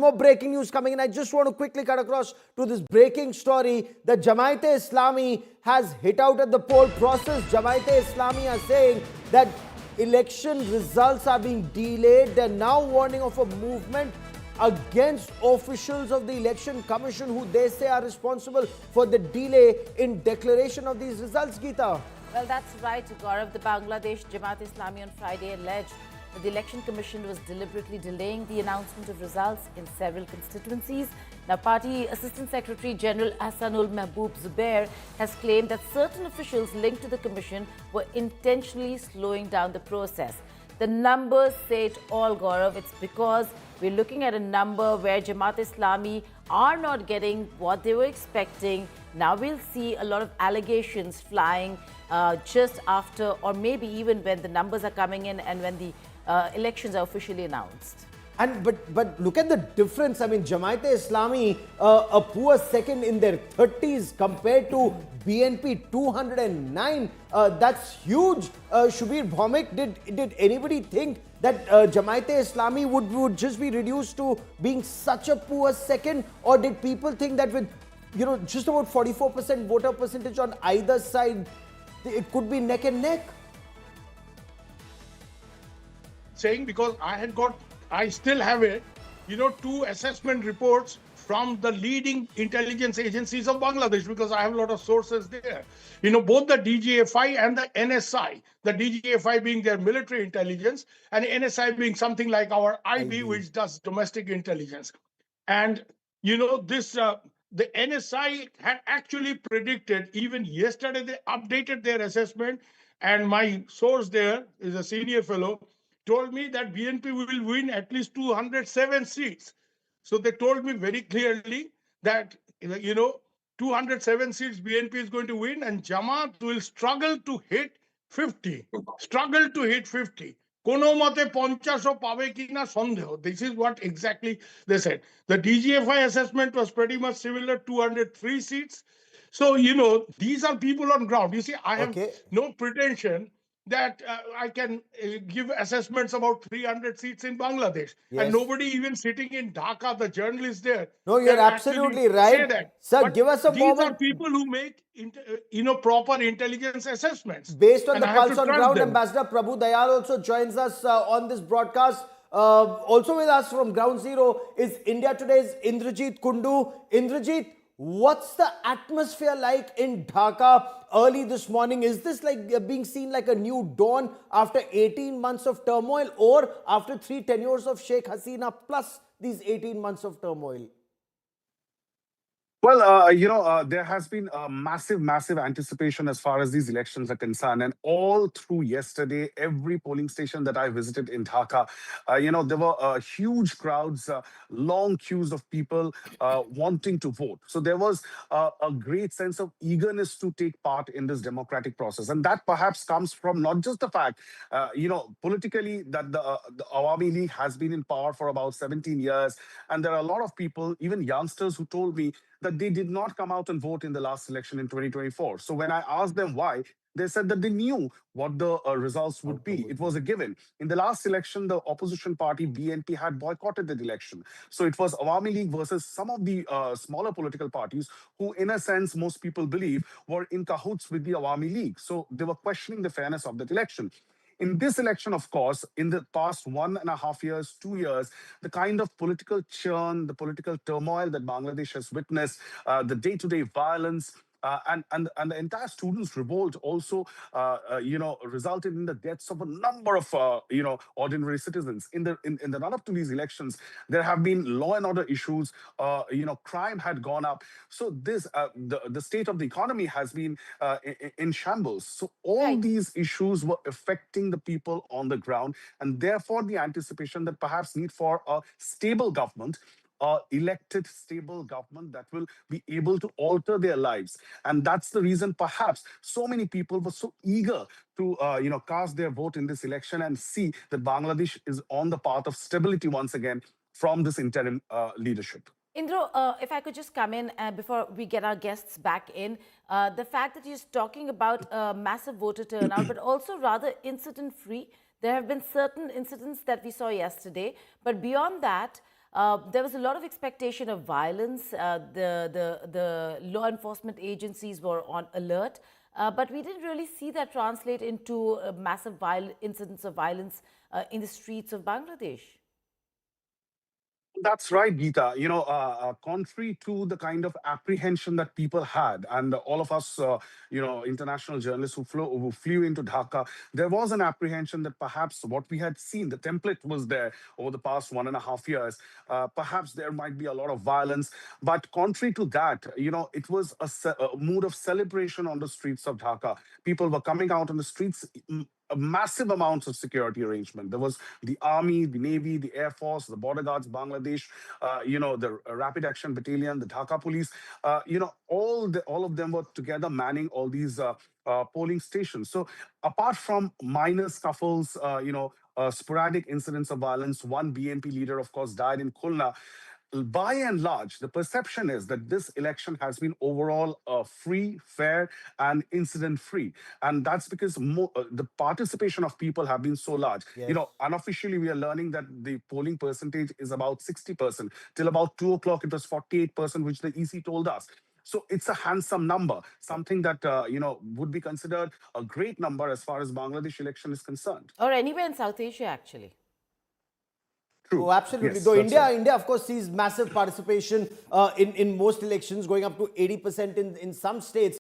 more breaking news coming in. I just want to quickly cut across to this breaking story that Jamaat-e-Islami has hit out at the poll process. Jamaat-e-Islami are saying that election results are being delayed. They're now warning of a movement against officials of the Election Commission who they say are responsible for the delay in declaration of these results, Geeta. Well, that's right, Gaurav. The Bangladesh Jamaat-e-Islami on Friday alleged that the Election Commission was deliberately delaying the announcement of results in several constituencies. Now, Party Assistant Secretary General Asanul Mahboob Zubair has claimed that certain officials linked to the Commission were intentionally slowing down the process. The numbers say it all, Gaurav. It's because we're looking at a number where Jamaat-e-Islami are not getting what they were expecting. Now we'll see a lot of allegations flying just after, or maybe even when the numbers are coming in and when the elections are officially announced. And but look at the difference. I mean, Jamaat-e-Islami, a poor second in their 30s compared to BNP 209. That's huge. Subir Bhaumik, did anybody think that Jamaat-e-Islami would just be reduced to being such a poor second, or did people think that with just about 44% voter percentage on either side, it could be neck and neck? Saying because I still have it, two assessment reports from the leading intelligence agencies of Bangladesh, because I have a lot of sources there. Both the DGFI and the NSI, the DGFI being their military intelligence and NSI being something like our IB, which does domestic intelligence. And, the NSI had actually predicted, even yesterday, they updated their assessment. And my source there is a senior fellow, told me that BNP will win at least 207 seats. So they told me very clearly that, 207 seats BNP is going to win and Jamaat will struggle to hit 50. Struggle to hit 50. Kono mate 50 pabe kina sondeh. This is what exactly they said. The DGFI assessment was pretty much similar, 203 seats. So, these are people on ground. You see, I have no pretension that I can give assessments about 300 seats in Bangladesh. Yes. And nobody even sitting in Dhaka, the journalists there. No, you're absolutely right. Sir, but give us a moment. These are people who make, proper intelligence assessments. Based on the pulse on ground, Ambassador Prabhu Dayal also joins us on this broadcast. Also with us from Ground Zero is India Today's Indrajit Kundu. Indrajit, what's the atmosphere like in Dhaka early this morning? Is this like being seen like a new dawn after 18 months of turmoil, or after 3 tenures of Sheikh Hasina plus these 18 months of turmoil? Well, there has been a massive anticipation as far as these elections are concerned. And all through yesterday, every polling station that I visited in Dhaka, there were huge crowds, long queues of people wanting to vote. So there was a great sense of eagerness to take part in this democratic process. And that perhaps comes from not just the fact, politically, that the Awami League has been in power for about 17 years. And there are a lot of people, even youngsters, who told me that they did not come out and vote in the last election in 2024. So when I asked them why, they said that they knew what the results would be. It was a given. In the last election, the opposition party, BNP, had boycotted the election. So it was Awami League versus some of the smaller political parties who, in a sense, most people believe, were in cahoots with the Awami League. So they were questioning the fairness of that election. In this election, of course, in the past 1.5 years, 2 years, the kind of political churn, the political turmoil that Bangladesh has witnessed, the day-to-day violence, and the entire students' revolt also, resulted in the deaths of a number of, ordinary citizens. In the run-up to these elections, there have been law and order issues. Crime had gone up. So this, the state of the economy has been in shambles. So all these issues were affecting the people on the ground, and therefore the anticipation that perhaps need for a stable government, elected, stable government that will be able to alter their lives. And that's the reason perhaps so many people were so eager to, cast their vote in this election and see that Bangladesh is on the path of stability once again from this interim leadership. Indro, if I could just come in before we get our guests back in, the fact that he's talking about massive voter turnout, but also rather incident-free. There have been certain incidents that we saw yesterday, but beyond that, There was a lot of expectation of violence. The law enforcement agencies were on alert. But we didn't really see that translate into massive incidents of violence in the streets of Bangladesh. That's right, Geeta. Contrary to the kind of apprehension that people had, and all of us, international journalists who flew into Dhaka, there was an apprehension that perhaps what we had seen, the template was there over the past 1.5 years. Perhaps there might be a lot of violence, but contrary to that, it was a mood of celebration on the streets of Dhaka. People were coming out on the streets. Massive amounts of security arrangement. There was the army, the navy, the air force, the border guards, Bangladesh, the rapid action battalion, the Dhaka police. All of them were together manning all these polling stations. So apart from minor scuffles, sporadic incidents of violence, one BNP leader, of course, died in Khulna. By and large, the perception is that this election has been overall free, fair, and incident-free, and that's because the participation of people have been so large. Yes. Unofficially, we are learning that the polling percentage is about 60%. Till about 2 o'clock, it was 48%, which the EC told us. So it's a handsome number, something that would be considered a great number as far as Bangladesh election is concerned. Or anywhere in South Asia, actually. True. Oh, absolutely. Yes, Though that's India, right. India, of course, sees massive participation in most elections, going up to 80% in some states.